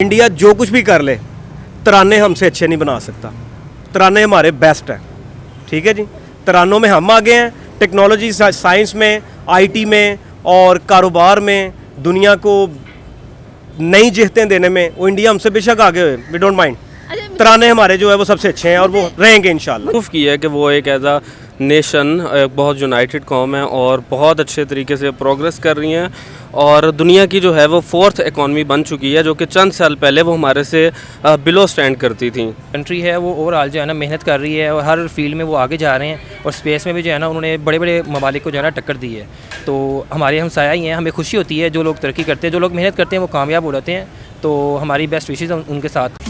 India जो कुछ भी कर ले तराने हमसे अच्छे नहीं बना सकता। तराने हमारे बेस्ट हैं, ठीक है जी। तरानों में हम आगे हैं, टेक्नोलॉजी साइंस में, आईटी में और कारोबार में दुनिया को नई जिहतें देने में वो इंडिया हमसे बेशक आगे हुए, वी डोंट माइंड। तराने हमारे जो है वो सबसे अच्छे हैं और वो रहेंगे इंशाल्लाह। प्रूफ किया है कि वो एक एज अ नेशन एक बहुत यूनाइटेड कौम है और बहुत अच्छे तरीके से प्रोग्रेस कर रही हैं और दुनिया की जो है वो फोर्थ इकॉनमी बन चुकी है, जो कि चंद साल पहले वो हमारे से बिलो स्टैंड करती थी। कंट्री है वो ओवरऑल जो है ना मेहनत कर रही है और हर फील्ड में वो आगे जा रहे हैं और स्पेस में भी जो है ना उन्होंने बड़े बड़े ममालिक को जो है ना टक्कर दी है। तो हमारे हमसाया ही हैं, हमें खुशी होती है जो लोग तरक्की करते हैं, जो लोग मेहनत करते हैं वो कामयाब हो जाते हैं। तो हमारी बेस्ट विशेज़ उनके साथ।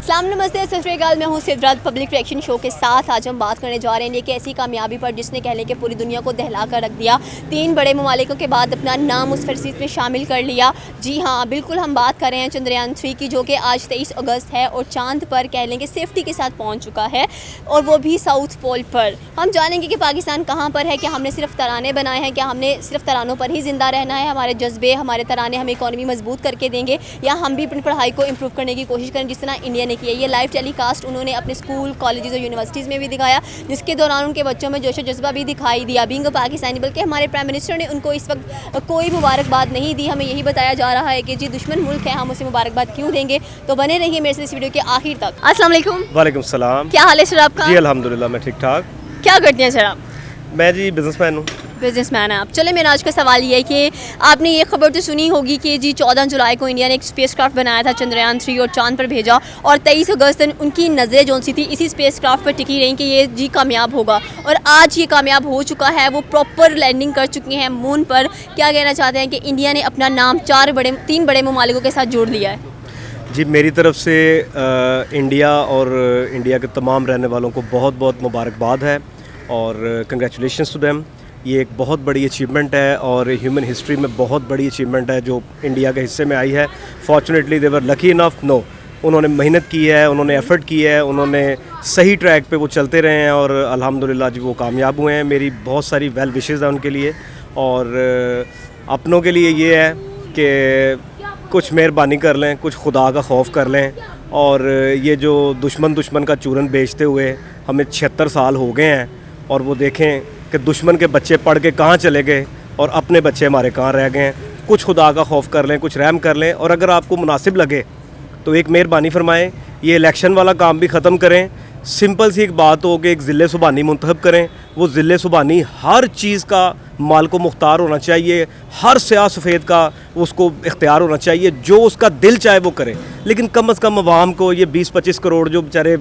सलाम नमस्ते, सत श्री अकाल। मैं हूँ सिद्धार्थ पब्लिक रिएक्शन शो के साथ। आज हम बात करने जा रहे हैं एक ऐसी कामयाबी पर जिसने कहने के पूरी दुनिया को दहला कर रख दिया। 3 बड़े ममालिकों के बाद अपना नाम उस फहरिस्त में शामिल कर लिया। जी हाँ, बिल्कुल हम बात कर रहे हैं चंद्रयान 3 की, जो कि आज 23 अगस्त है और चांद पर कह लेंगे सेफ्टी के साथ पहुँच चुका है और वो भी साउथ पोल पर। हम जानेंगे कि पाकिस्तान कहाँ पर है, क्या हमने सिर्फ तराने बनाए हैं, क्या हमने सिर्फ तरानों पर ही ज़िंदा रहना है, हमारे जज्बे हमारे तराने हमें इकॉनमी मजबूत करके देंगे, या हम भी अपनी पढ़ाई को इम्प्रूव करने की कोशिश करें जिस तरह इंडिया ने किया। ये लाइव टेलीकास्ट उन्होंने अपने स्कूल, कॉलेजेस और यूनिवर्सिटीज़ में भी दिखाया, जिसके दौरान उनके बच्चों में जोश जज्बा भी दिखाई दिया। बीइंग अ पाकिस्तानी, बल्कि हमारे प्राइम मिनिस्टर ने उनको इस वक्त कोई मुबारकबाद नहीं दी। हमें यही बताया जा रहा है कि जी दुश्मन मुल्क है, हम उसे मुबारकबाद क्यों देंगे। तो बने रहिए मेरे से इस वीडियो के आखिर तक। अस्सलाम वालेकुम। वालेकुम सलाम। क्या हाल है सर आपका? जी अल्हम्दुलिल्लाह, मैं ठीक ठाक। क्या करते हैं सर आप? मैं जी बिजनेसमैन हूँ। बिजनेसमैन है आप। चले, मेरा आज का सवाल ये है कि आपने ये खबर तो सुनी होगी कि जी 14 जुलाई को इंडिया ने एक स्पेसक्राफ्ट बनाया था, चंद्रयान 3, और चांद पर भेजा, और 23 अगस्त उनकी नज़रें जो सी थी इसी स्पेसक्राफ्ट पर टिकी रही कि ये जी कामयाब होगा, और आज ये कामयाब हो चुका है। वो प्रॉपर लैंडिंग कर चुके हैं मून पर। क्या कहना चाहते हैं कि इंडिया ने अपना नाम 3 बड़े ममालिकों के साथ जोड़ लिया है? जी मेरी तरफ से इंडिया और इंडिया के तमाम रहने वालों को बहुत बहुत मुबारकबाद है और कंग्रेचुलेशंस टू देम। ये एक बहुत बड़ी अचीवमेंट है और ह्यूमन हिस्ट्री में बहुत बड़ी अचीवमेंट है जो इंडिया के हिस्से में आई है। Fortunately they were lucky enough. No, उन्होंने मेहनत की है, उन्होंने एफ़र्ट की है, उन्होंने सही ट्रैक पे वो चलते रहे हैं और अल्हम्दुलिल्लाह जी वो कामयाब हुए हैं। मेरी बहुत सारी वेल विशेज़ हैं उनके लिए, और अपनों के लिए ये है कि कुछ मेहरबानी कर लें, कुछ खुदा का खौफ कर लें, और ये जो दुश्मन का चूरन बेचते हुए हमें 76 साल हो गए हैं, और वो देखें कि दुश्मन के बच्चे पढ़ के कहाँ चले गए और अपने बच्चे हमारे कहाँ रह गए हैं। कुछ खुदा का खौफ कर लें, कुछ रहम कर लें, और अगर आपको मुनासिब लगे तो एक मेहरबानी फरमाएं, ये इलेक्शन वाला काम भी ख़त्म करें। सिंपल सी एक बात हो कि एक ज़िले सुबानी मुंतखब करें। वो ज़िले सुबानी हर चीज़ का माल को मुख्तार होना चाहिए, हर स्याह सफ़ेद का उसको इख्तियार होना चाहिए, जो उसका दिल चाहे वो करे। लेकिन कम अज़ कम अवाम को ये 20-25 करोड़ जो बेचारे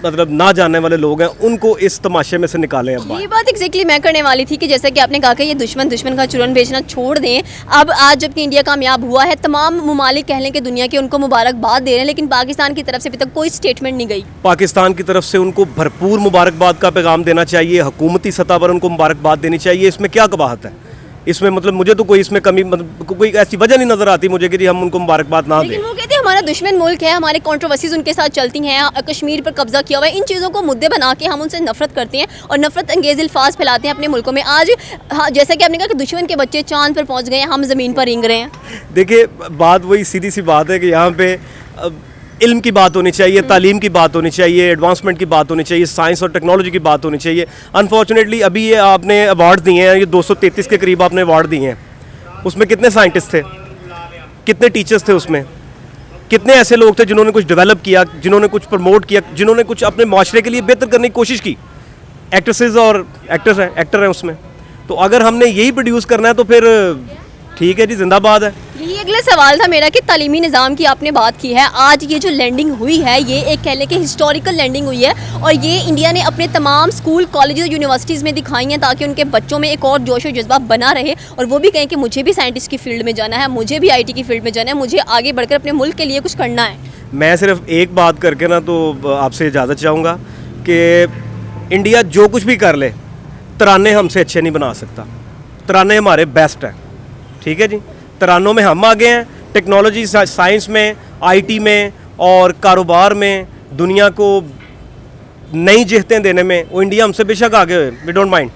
मतलब ना जानने वाले लोग हैं उनको इस तमाशे में से निकालें। अब ये बात एग्जैक्टली मैं करने वाली थी कि जैसा कि आपने कहा कि ये दुश्मन का चूरन बेचना छोड़ दें। अब आज जबकि इंडिया कामयाब हुआ है, तमाम ममालिक कह लें कि दुनिया के उनको मुबारकबाद दे रहे हैं, लेकिन पाकिस्तान की तरफ से अभी तक कोई स्टेटमेंट नहीं गई। पाकिस्तान की तरफ से उनको भरपूर मुबारकबाद का पैगाम देना चाहिए, हुकूमती सतह पर उनको मुबारकबाद देनी चाहिए। इसमें क्या कबाहत है? इसमें मतलब मुझे तो कोई इसमें कमी, मतलब कोई ऐसी वजह नहीं नज़र आती मुझे कि हम उनको मुबारकबाद ना दें। लेकिन वो कहते हैं हमारा दुश्मन मुल्क है, हमारे कंट्रोवर्सीज उनके साथ चलती हैं, कश्मीर पर कब्जा किया हुआ है। इन चीज़ों को मुद्दे बना के हम उनसे नफरत करते हैं और नफरत अंगेज अल्फाज फैलाते हैं अपने मुल्कों में। आज हाँ, जैसा कि आपने कहा कि दुश्मन के बच्चे चांद पर पहुँच गए हैं, हम ज़मीन पर रेंग रहे हैं। देखिए, बात वही सीधी सी बात है कि यहाँ पे इल्म की बात होनी चाहिए, तालीम की बात होनी चाहिए, एडवांसमेंट की बात होनी चाहिए, साइंस और टेक्नोलॉजी की बात होनी चाहिए। अनफॉर्चुनेटली अभी ये आपने अवार्ड दिए हैं, ये 233 के करीब आपने अवार्ड दिए हैं। उसमें कितने साइंटिस्ट थे, कितने टीचर्स थे, उसमें कितने ऐसे लोग थे जिन्होंने कुछ डेवलप किया, जिन्होंने कुछ प्रमोट किया, जिन्होंने कुछ अपने माशरे के लिए बेहतर करने की कोशिश की। एक्ट्रेसेस और एक्टर हैं उसमें। तो अगर हमने यही प्रोड्यूस करना है तो फिर ठीक है जी, जिंदाबाद है। यही अगला सवाल था मेरा कि तालीमी निज़ाम की आपने बात की है। आज ये जो लैंडिंग हुई है ये एक कह लें कि हिस्टोरिकल लैंडिंग हुई है, और ये इंडिया ने अपने तमाम स्कूल, कॉलेज और यूनिवर्सिटीज़ में दिखाई है ताकि उनके बच्चों में एक और जोश और जज्बा बना रहे, और वो भी कहें कि मुझे भी साइंटिस्ट की फील्ड में जाना है, मुझे भी IT की फील्ड में जाना है, मुझे आगे बढ़कर अपने मुल्क के लिए कुछ करना है। मैं सिर्फ एक बात करके ना तो आपसे इजाज़त चाहूँगा कि इंडिया जो कुछ भी कर ले तराने हमसे अच्छे नहीं बना सकता। तराने हमारे बेस्ट हैं, ठीक है जी। तरानों में हम आगे हैं, टेक्नोलॉजी साइंस में, आईटी में और कारोबार में दुनिया को नई जिहतें देने में वो इंडिया हमसे बेशक आगे हुए, वी डोंट माइंड।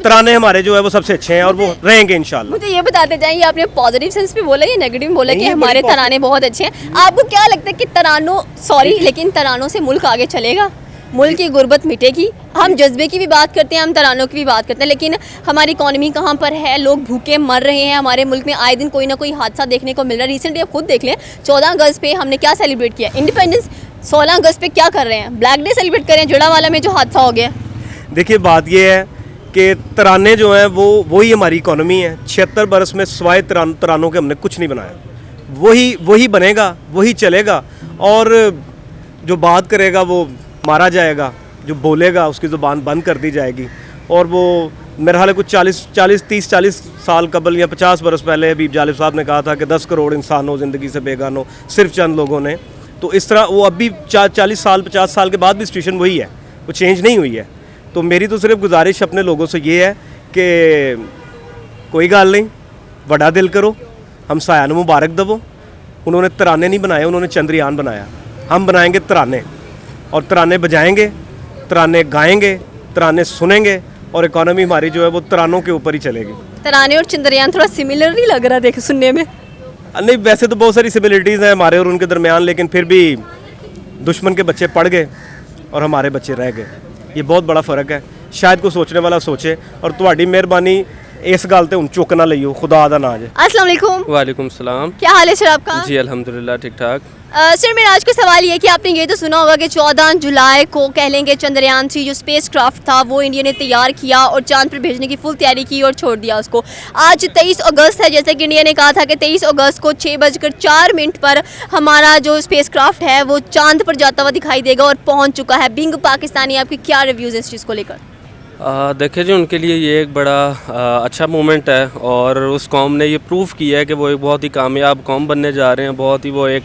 तराने हमारे जो है वो सबसे अच्छे हैं और वो रहेंगे इंशाल्लाह। मुझे ये बताते जाएंगे, आपने पॉजिटिव सेंस भी बोला या नेगेटिव में बोला कि नहीं, ये हमारे बड़ी तराने बहुत अच्छे हैं। आपको क्या लगता है कि लेकिन तरानों से मुल्क आगे चलेगा, मुल्क की गुर्बत मिटेगी? हम जज्बे की भी बात करते हैं, हम तरानों की भी बात करते हैं, लेकिन हमारी इकॉनमी कहाँ पर है? लोग भूखे मर रहे हैं, हमारे मुल्क में आए दिन कोई ना कोई हादसा देखने को मिल रहा है। रिसेंटली आप खुद देख लें, 14 अगस्त पे हमने क्या सेलिब्रेट किया, इंडिपेंडेंस। 16 अगस्त पे क्या कर रहे हैं, ब्लैक डे सेलिब्रेट कर रहे हैं, जुड़ावाला में जो हादसा हो गया। देखिए बात ये है कि तराने जो हैं वो ही हमारी इकोनॉमी है। 76 बरस में सिवाय तरानों के हमने कुछ नहीं बनाया। वही बनेगा, वही चलेगा, और जो बात करेगा वो मारा जाएगा, जो बोलेगा उसकी ज़ुबान बंद कर दी जाएगी। और वो मेरे ख्याल है कुछ 30-40 साल कबल या 50 बरस पहले हबीब जालिब साहब ने कहा था कि 10 करोड़ इंसान हो ज़िंदगी से बेगान हो, सिर्फ चंद लोगों ने। तो इस तरह वो अभी 40 साल 50 साल के बाद भी सिचुएशन वही है, वो चेंज नहीं हुई है। तो मेरी तो सिर्फ गुजारिश अपने लोगों से ये है कि कोई गल नहीं, बड़ा दिल करो, हम साया नूं मुबारक दवो। उन्होंने तराने नहीं बनाए, उन्होंने चंद्रयान बनाया। हम बनाएंगे तराने, और तराने बजाएंगे, तराने गाएंगे, तराने सुनेंगे, और इकॉनमी हमारी जो है वो तरानों के ऊपर ही चलेगी। तराने और चंद्रयान थोड़ा सिमिलर नहीं लग रहा देखे सुनने में? नहीं, वैसे तो बहुत सारी सिमिलरिटीज़ हैं हमारे और उनके दरमियान, लेकिन फिर भी दुश्मन के बच्चे पड़ गए और हमारे बच्चे रह गए। ये बहुत बड़ा फ़र्क है। शायद कोई सोचने वाला सोचे, और तुम्हारी मेहरबानी इस गल ते हुण चुक ना लइयो, खुदा दा नाज है। अस्सलाम वालेकुम। वालेकुम सलाम। क्या हाल है सर आपका? जी अल्हम्दुलिल्लाह ठीक ठाक। सर मेरा आज का सवाल ये है कि आपने ये तो सुना होगा कि 14 जुलाई को कह लेंगे चंद्रयान 3 जो स्पेस क्राफ्ट था वो इंडिया ने तैयार किया और चांद पर भेजने की फुल तैयारी की और छोड़ दिया उसको। आज 23 अगस्त है, जैसे कि इंडिया ने कहा था कि 23 अगस्त को 6:04 पर हमारा जो स्पेस क्राफ्ट है वो चांद पर जाता हुआ दिखाई देगा और पहुँच चुका है। बिंग पाकिस्तानी, आपके क्या रिव्यूज़ इस चीज़ को लेकर? देखिए जी, उनके लिए ये एक बड़ा अच्छा मोमेंट है, और उस कौम ने ये प्रूव किया है कि वो एक बहुत ही कामयाब कौम बनने जा रहे हैं। बहुत ही वो एक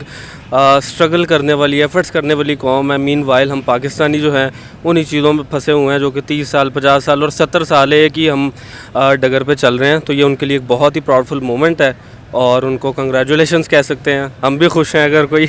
स्ट्रगल करने वाली, एफर्ट्स करने वाली कौम है। मीन वाइल हम पाकिस्तानी जो हैं उन्हीं चीज़ों में फंसे हुए हैं, जो कि 30 साल 50 साल और 70 साल है कि हम डगर पे चल रहे हैं। तो ये उनके लिए एक बहुत ही प्राउडफुल मोमेंट है, और उनको कंग्रेचुलेशंस कह सकते हैं। हम भी खुश हैं अगर कोई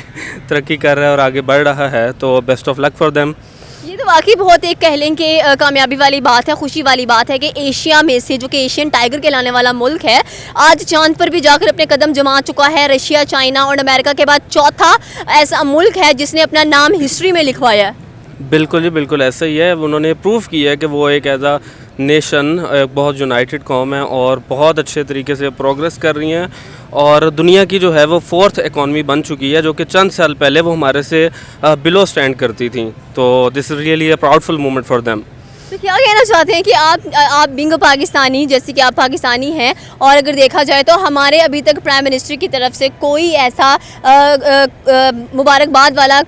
तरक्की कर रहा है और आगे बढ़ रहा है, तो best of luck for them. ये तो वाकई बहुत एक कह लें कि कामयाबी वाली बात है, खुशी वाली बात है कि एशिया में से जो कि एशियन टाइगर कहलाने वाला मुल्क है आज चांद पर भी जाकर अपने कदम जमा चुका है। रशिया, चाइना और अमेरिका के बाद चौथा ऐसा मुल्क है जिसने अपना नाम हिस्ट्री में लिखवाया है। बिल्कुल जी, बिल्कुल ऐसा ही है। उन्होंने प्रूव किया है कि वो एक एज अ नेशन एक बहुत यूनाइटेड कौम है और बहुत अच्छे तरीके से प्रोग्रेस कर रही हैं, और दुनिया की जो है वो 4th इकॉनमी बन चुकी है, जो कि चंद साल पहले वो हमारे से बिलो स्टैंड करती थी। तो this is really a proudful moment for them. तो क्या कहना चाहते हैं कि आप बिंग पाकिस्तानी, जैसे कि आप पाकिस्तानी हैं, और अगर देखा जाए तो हमारे अभी तक प्राइम मिनिस्टर की तरफ से कोई ऐसा मुबारकबाद वाला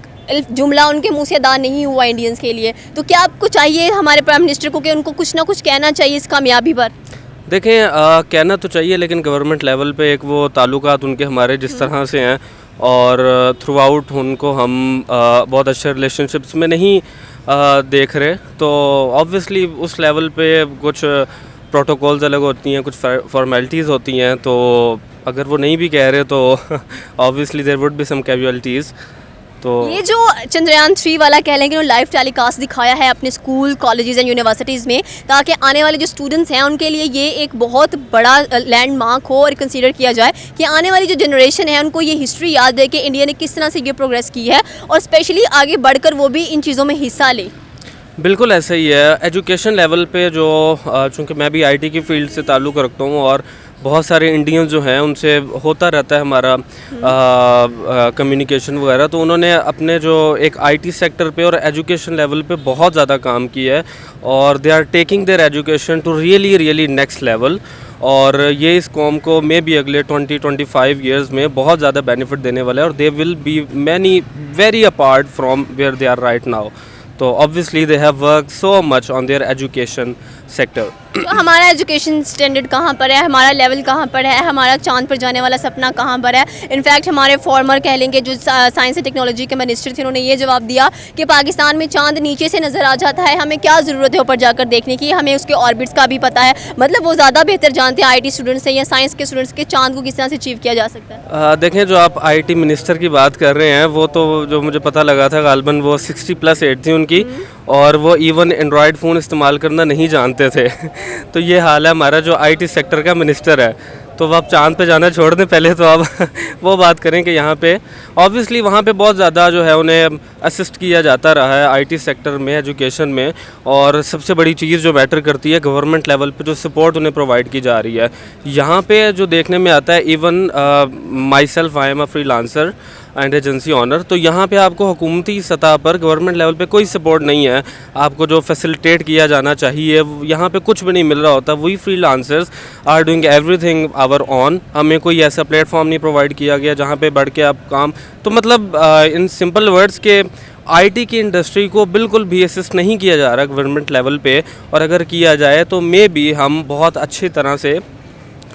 जुमला उनके मुंह से अदा नहीं हुआ इंडियंस के लिए, तो क्या आपको चाहिए हमारे प्राइम मिनिस्टर को कि उनको कुछ ना कुछ कहना चाहिए इस कामयाबी पर? देखें, कहना तो चाहिए, लेकिन गवर्नमेंट लेवल पे एक वो ताल्लुकात उनके हमारे जिस तरह से हैं, और थ्रू आउट उनको हम बहुत अच्छे रिलेशनशिप्स में नहीं देख रहे। तो ऑब्वियसली उस लेवल पे कुछ प्रोटोकॉल्स अलग होती हैं, कुछ फॉर्मेलिटीज़ होती हैं, तो अगर वो नहीं भी कह रहे तो obviously there would be some casualties. तो ये जो चंद्रयान 3 वाला कह लें कि लाइव टेलीकास्ट दिखाया है अपने स्कूल, कॉलेजेस एंड यूनिवर्सिटीज़ में, ताकि आने वाले जो स्टूडेंट्स हैं उनके लिए ये एक बहुत बड़ा लैंडमार्क हो और कंसीडर किया जाए कि आने वाली जो जनरेशन है उनको ये हिस्ट्री याद रहे कि इंडिया ने किस तरह से ये प्रोग्रेस की है, और स्पेशली आगे बढ़कर वो भी इन चीज़ों में हिस्सा ले। बिल्कुल ऐसा ही है। एजुकेशन लेवल पे जो चूँकि मैं भी आईटी की फील्ड से ताल्लुक़ रखता हूँ, और बहुत सारे इंडियंस जो हैं उनसे होता रहता है हमारा कम्युनिकेशन वगैरह, तो उन्होंने अपने जो एक आईटी सेक्टर पे और एजुकेशन लेवल पे बहुत ज़्यादा काम किया है, और they are taking their education to really next level. और ये इस कौम को मे बी अगले 20-25 ईयर्स में बहुत ज़्यादा बेनिफिट देने वाला है, और they will be many very apart from where they are right now. तो obviously they have work so much on their education sector. तो हमारा एजुकेशन स्टैंडर्ड कहाँ पर है, हमारा लेवल कहाँ पर है, हमारा चांद पर जाने वाला सपना कहाँ पर है। इनफैक्ट हमारे फॉर्मर कह लेंगे जो साइंस एंड टेक्नोलॉजी के मिनिस्टर थे, उन्होंने ये जवाब दिया कि पाकिस्तान में चांद नीचे से नज़र आ जाता है, हमें क्या ज़रूरत है ऊपर जाकर देखने की, हमें उसके ऑर्बिट्स का भी पता है। मतलब वो ज़्यादा बेहतर जानते हैं IT स्टूडेंट्स से या साइंस के स्टूडेंट्स के चांद को किस तरह से अचीव किया जा सकता है। देखें, जो आप IT मिनिस्टर की बात कर रहे हैं वो तो जो मुझे पता लगा था गालबन वो 60+ एज थी उनकी, और वो इवन एंड्रॉयड फ़ोन इस्तेमाल करना नहीं जानते थे। तो ये हाल है हमारा जो IT सेक्टर का मिनिस्टर है। तो अब आप चांद पे जाना छोड़ दें, पहले तो आप वो बात करें कि यहाँ पे ऑब्वियसली वहाँ पे बहुत ज़्यादा जो है उन्हें असिस्ट किया जाता रहा है IT सेक्टर में, एजुकेशन में। और सबसे बड़ी चीज़ जो मैटर करती है, गवर्नमेंट लेवल पे जो सपोर्ट उन्हें प्रोवाइड की जा रही है। यहाँ पे जो देखने में आता है, even myself I am a freelancer and agency owner, तो यहाँ पे आपको हुकूमती सतह पर गवर्नमेंट लेवल पे कोई सपोर्ट नहीं है। आपको जो फैसिलिटेट किया जाना चाहिए यहाँ पे कुछ भी नहीं मिल रहा होता। We freelancers are doing everything our own. हमें कोई ऐसा प्लेटफॉर्म नहीं प्रोवाइड किया गया जहाँ पे बढ़ के आप काम, तो मतलब इन सिंपल वर्ड्स के IT की इंडस्ट्री को बिल्कुल भी असिस्ट नहीं किया जा रहा गवर्नमेंट लेवल पे। और अगर किया जाए तो मे बी हम बहुत अच्छी तरह से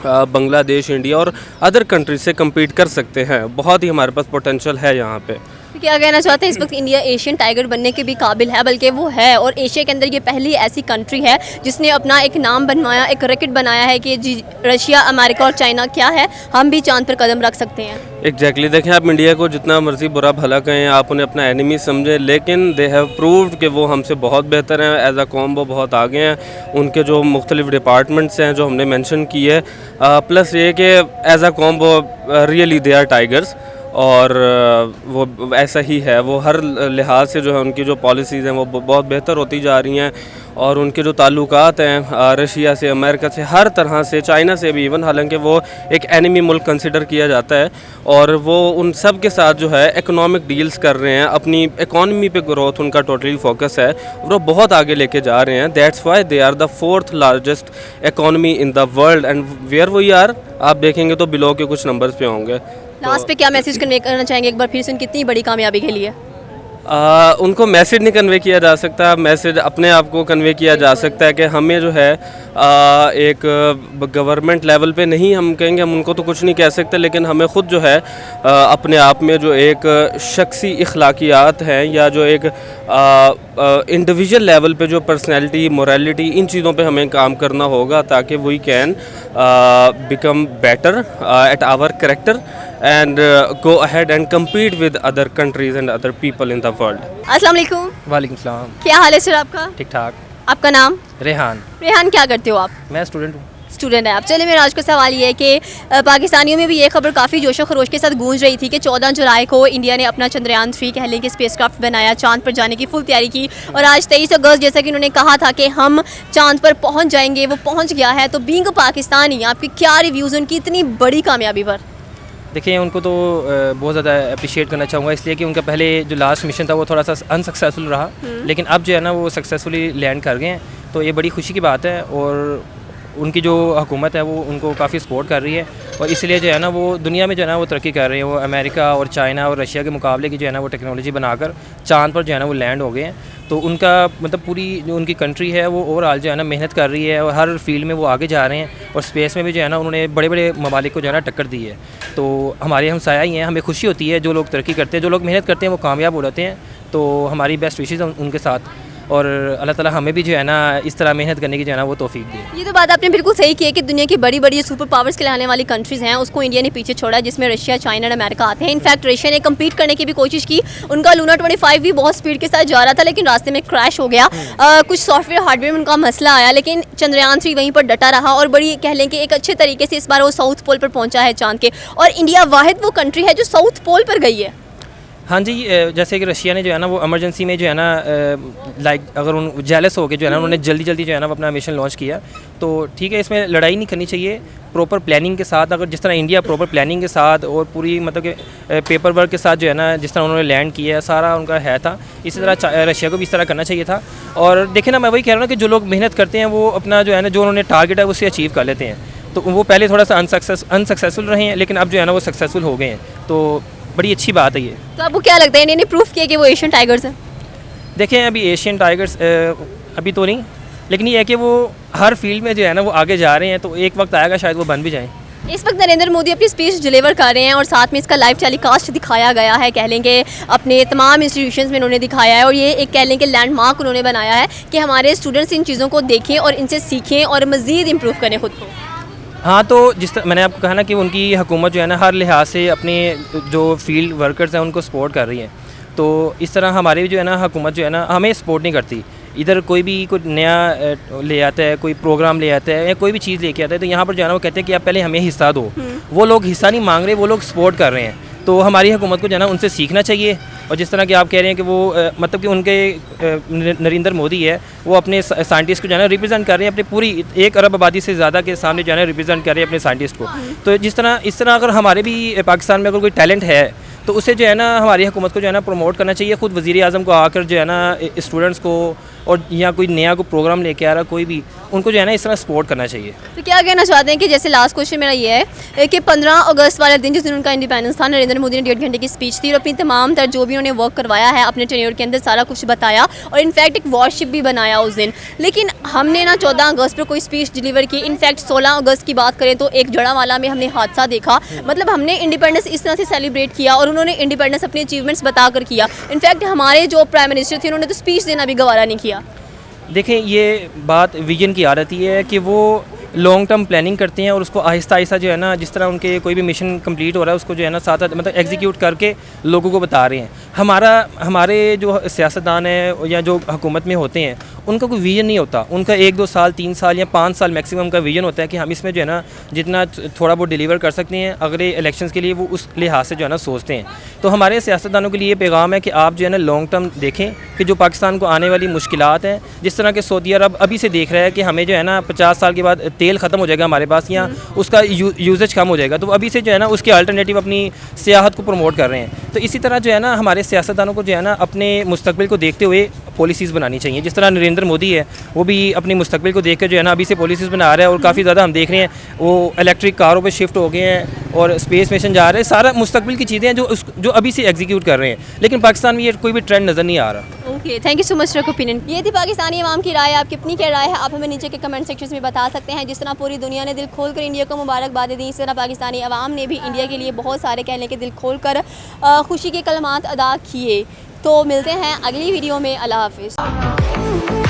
बांग्लादेश, इंडिया और अदर कंट्रीज से कम्पीट कर सकते हैं। बहुत ही हमारे पास पोटेंशियल है यहाँ पे। तो क्या कहना चाहते हैं, इस वक्त इंडिया एशियन टाइगर बनने के भी काबिल है, बल्कि वो है, और एशिया के अंदर ये पहली ऐसी कंट्री है जिसने अपना एक नाम बनवाया, एक रैकेट बनाया है कि जी रशिया, अमेरिका और चाइना क्या है, हम भी चांद पर कदम रख सकते हैं। एग्जैक्टली देखें, आप इंडिया को जितना मर्जी बुरा भला कहें, आप उन्हें अपना एनिमी समझें, लेकिन दे हैव प्रूव्ड कि वो हमसे बहुत बेहतर हैं। एज अ कॉम वो बहुत आगे हैं। उनके जो मुख्तलिफ डिपार्टमेंट्स हैं जो हमने मेंशन की है, प्लस ये कि एज अ कॉम वो रियली दे आर टाइगर्स। और वो ऐसा ही है, वो हर लिहाज से जो है उनकी जो पॉलिसीज़ हैं वो बहुत बेहतर होती जा रही हैं। और उनके जो ताल्लुकात हैं रशिया से, अमेरिका से, हर तरह से, चाइना से भी इवन, हालांकि वो एक एनिमी मुल्क कंसिडर किया जाता है। और वो उन सब के साथ जो है इकोनॉमिक डील्स कर रहे हैं, अपनी इकॉनमी पे ग्रोथ उनका टोटली फोकस है और वो बहुत आगे लेके जा रहे हैं। That's why they are the 4th largest economy in the world and where we are, आप देखेंगे तो बिलो के कुछ नंबर्स पे होंगे। लास्ट पे क्या मैसेज कन्वे करना चाहेंगे एक बार फिर से उनकी इतनी बड़ी कामयाबी के लिए? उनको मैसेज नहीं कन्वे किया जा सकता, मैसेज अपने आप को कन्वे किया जा सकता है कि हमें जो है एक गवर्नमेंट लेवल पे नहीं, हम कहेंगे हम उनको तो कुछ नहीं कह सकते, लेकिन हमें ख़ुद जो है अपने आप में जो एक शख्सी इखलाकियात हैं या जो एक इंडिविजुअल लेवल पे जो पर्सनैलिटी, मोरालिटी, इन चीज़ों पे हमें काम करना होगा ताकि we can become better at our character and go ahead and compete with other countries and other people in the world. अस्सलाम वालेकुम। वालेकुम सलाम। क्या हाल है सर आपका? ठीक ठाक। आपका नाम? रेहान। रेहान, क्या करते हो आप? मैं स्टूडेंट हूँ। स्टूडेंट है आप। चलिए, मेरा आज का सवाल ये है कि पाकिस्तानियों में भी ये खबर काफ़ी जोशो खरोश के साथ गूंज रही थी कि 14 जुलाई को इंडिया ने अपना चंद्रयान 3 कह लें कि स्पेसक्राफ्ट बनाया, चांद पर जाने की फुल तैयारी की, और आज 23 अगस्त जैसा कि उन्होंने कहा था कि हम चांद पर पहुंच जाएंगे, वो पहुंच गया है। तो बीइंग पाकिस्तानी, आपके क्या रिव्यूज़ उनकी इतनी बड़ी कामयाबी पर? देखिए, उनको तो बहुत ज़्यादा अप्रिशिएट करना चाहूँगा, इसलिए कि उनका पहले जो लास्ट मिशन था वो थोड़ा सा अनसक्सेसफुल रहा, लेकिन अब जो है ना वो सक्सेसफुली लैंड कर गए हैं। तो ये बड़ी खुशी की बात है और उनकी जो हुकूमत है वो उनको काफ़ी सपोर्ट कर रही है और इसलिए जो है ना वो दुनिया में जो है ना वो तरक्की कर रही है। वो अमेरिका और चाइना और रशिया के मुकाबले की जो है ना वो टेक्नोलॉजी बनाकर चांद पर जो है ना वो लैंड हो गए हैं। तो उनका मतलब पूरी जो उनकी कंट्री है वो ओवरऑल जो है ना मेहनत कर रही है और हर फील्ड में वो आगे जा रहे हैं और स्पेस में भी जो है ना उन्होंने बड़े बड़े ममालिक को जो है ना टक्कर दी है। तो हमारे हमसाया ही हैं, हमें खुशी होती है जो लोग तरक्की करते हैं, जो लोग मेहनत करते हैं वो कामयाब हो जाते हैं। तो हमारी बेस्ट विशेज़ उनके साथ और अल्लाह ताला हमें भी जो है ना इस तरह मेहनत करने की जो है ना वो तौफीक दी। ये तो बात आपने बिल्कुल सही की है कि दुनिया की बड़ी बड़ी सुपर पावर्स कहलाने वाली कंट्रीज़ हैं उसको इंडिया ने पीछे छोड़ा, जिसमें रशिया, चाइना और अमेरिका आते हैं। इनफैक्ट रशिया ने कम्पीट करने की भी कोशिश की, उनका लूना 25 भी बहुत स्पीड के साथ जा रहा था लेकिन रास्ते में क्रैश हो गया। कुछ सॉफ्टवेयर हार्डवेयर में उनका मसला आया, लेकिन चंद्रयान 3 वहीं पर डटा रहा और बड़ी कह लें कि एक अच्छे तरीके से इस बार वो साउथ पोल पर पहुँचा है चांद के, और इंडिया वाहिद वो कंट्री है जो साउथ पोल पर गई है। हाँ जी, जैसे कि रशिया ने जो है ना वो इमरजेंसी में जो है ना लाइक अगर उन जेलस हो के जो है ना उन्होंने जल्दी जो है ना अपना मिशन लॉन्च किया। तो ठीक है, इसमें लड़ाई नहीं करनी चाहिए, प्रॉपर प्लानिंग के साथ, अगर जिस तरह इंडिया प्रॉपर प्लानिंग के साथ और पूरी मतलब कि पेपर वर्क के साथ जो है ना जिस तरह उन्होंने लैंड किया सारा उनका है था, इसी तरह रशिया को भी इस तरह करना चाहिए था। और देखें ना, मैं वही कह रहा हूँ कि जो लोग मेहनत करते हैं वो अपना जो है ना जो उन्होंने टारगेट है उससे अचीव कर लेते हैं। तो वो पहले थोड़ा सा अनसक्सेसफुल रहे हैं लेकिन अब जो है ना वो सक्सेसफुल हो गए हैं, तो बड़ी अच्छी बात है ये। तो आपको क्या लगता है इन्होंने प्रूफ किया कि वो एशियन टाइगर्स हैं? देखें, अभी एशियन टाइगर्स अभी तो नहीं, लेकिन ये है कि वो हर फील्ड में जो है ना वो आगे जा रहे हैं, तो एक वक्त आएगा शायद वो बन भी जाएँ। इस वक्त नरेंद्र मोदी अपनी स्पीच डिलीवर कर रहे हैं और साथ में इसका लाइव टेलीकास्ट दिखाया गया है, कह लें कि अपने तमाम इंस्टीट्यूशंस में उन्होंने दिखाया है और ये एक कह लें कि लैंडमार्क उन्होंने बनाया है कि हमारे स्टूडेंट्स इन चीज़ों को देखें और इनसे सीखें और मज़ीद इम्प्रूव करें खुद को। हाँ, तो जिस तरह मैंने आपको कहा ना कि उनकी हुकूमत जो है ना हर लिहाज से अपने जो फील्ड वर्कर्स हैं उनको सपोर्ट कर रही है, तो इस तरह हमारी जो है ना हुकूमत जो है ना हमें सपोर्ट नहीं करती। इधर कोई भी कोई नया ले आता है, कोई प्रोग्राम ले आता है या कोई भी चीज़ लेके आता है, तो यहाँ पर जो है ना वो कहते हैं कि आप पहले हमें हिस्सा दो। वो लोग हिस्सा नहीं मांग रहे, वो लोग सपोर्ट कर रहे हैं। तो हमारी हुकूमत को जो है ना उनसे सीखना चाहिए। और जिस तरह कि आप कह रहे हैं कि वो मतलब कि उनके नरेंद्र मोदी है वो अपने साइंटिस्ट को जो है ना रिप्रेजेंट कर रहे हैं, अपनी पूरी 1 अरब आबादी से ज़्यादा के सामने जो है ना रिप्रेजेंट कर रहे हैं अपने साइंटिस्ट को। तो इस तरह अगर हमारे भी पाकिस्तान में अगर कोई टैलेंट है तो उसे जो है ना हमारी हुकूमत को जो है ना प्रमोट करना चाहिए। ख़ुद वज़ीर आज़म को आकर जो है ना स्टूडेंट्स को और या कोई नया को प्रोग्राम लेके आ रहा कोई भी, उनको जो है ना इस तरह सपोर्ट करना चाहिए। तो क्या कहना चाहते हैं कि जैसे लास्ट क्वेश्चन मेरा ये है कि 15 अगस्त वाले दिन जिस दिन उनका इंडिपेंडेंस था, नरेंद्र मोदी ने 1.5 घंटे की स्पीच थी और अपनी तमाम तर जो भी उन्होंने वर्क करवाया है अपने टेन्योर के अंदर सारा कुछ बताया और इनफैक्ट एक वॉरशिप भी बनाया उस दिन। लेकिन हमने ना 14 अगस्त पर कोई स्पीच डिलीवर की। इनफैक्ट 16 अगस्त की बात करें तो एक जड़ावाला में हमने हादसा देखा। मतलब हमने इंडिपेंडेंस इस तरह से सेलिब्रेट किया और उन्होंने इंडिपेंडेंस अपने अचीवमेंट्स बताकर किया। इनफैक्ट हमारे जो प्राइम मिनिस्टर थे उन्होंने तो स्पीच देना भी गवारा नहीं किया। देखें, ये बात विजन की आ रहती है कि वो लॉन्ग टर्म प्लानिंग करते हैं और उसको आहिस्ता आहिस्ता जो है ना जिस तरह उनके कोई भी मिशन कंप्लीट हो रहा है उसको जो है ना साथ मतलब एग्जीक्यूट करके लोगों को बता रहे हैं। हमारे जो सियासतदान हैं या जो हुकूमत में होते हैं उनका कोई विजन नहीं होता। उनका 1-2 साल 3 साल या 5 साल मैक्सिमम का विजन होता है कि हम इसमें जो है ना जितना थोड़ा बहुत डिलीवर कर सकते हैं अगले इलेक्शंस के लिए, वो उस लिहाज से जो है ना सोचते हैं। तो हमारे सियासतदानों के लिए ये पैगाम है कि आप जो है ना लॉन्ग टर्म देखें कि जो पाकिस्तान को आने वाली मुश्किलात हैं, जिस तरह के सऊदी अरब अभी से देख रहा है कि हमें जो है ना 50 साल के बाद तेल ख़त्म हो जाएगा हमारे पास या उसका यूजेज कम हो जाएगा, तो अभी से जो है ना उसके अल्टरनेटिव अपनी सियाहत को प्रमोट कर रहे हैं। तो इसी तरह जो है ना हमारे सियासतदानों को जो है ना अपने मुस्तकबिल को देखते हुए पॉलिसीज़ बनानी चाहिए। जिस तरह नरेंद्र मोदी है वो भी अपनी मुस्तकबिल को देख कर जो है ना अभी से पॉलिसीज़ बना रहा है और काफ़ी ज़्यादा हम देख रहे हैं वो इलेक्ट्रिक कारों पे शिफ्ट हो गए हैं और स्पेस मिशन जा रहे हैं। सारा मुस्तकबिल की चीज़ें हैं जो अभी से एग्जीक्यूट कर रहे हैं, लेकिन पाकिस्तान में ये कोई भी ट्रेंड नज़र नहीं आ रहा। Okay, thank you so much for opinion. ये थी पाकिस्तानी अवाम की राय। आपकी अपनी क्या राय है आप हमें नीचे के कमेंट सेक्शन में बता सकते हैं। जिस तरह पूरी दुनिया ने दिल खोल कर इंडिया को मुबारकबाद दी, इस तरह पाकिस्तानी अवाम ने भी इंडिया के लिए बहुत सारे कहने के दिल खोल कर खुशी के कलमात अदा किए। तो मिलते हैं अगली वीडियो में। अल्लाह हाफिज़।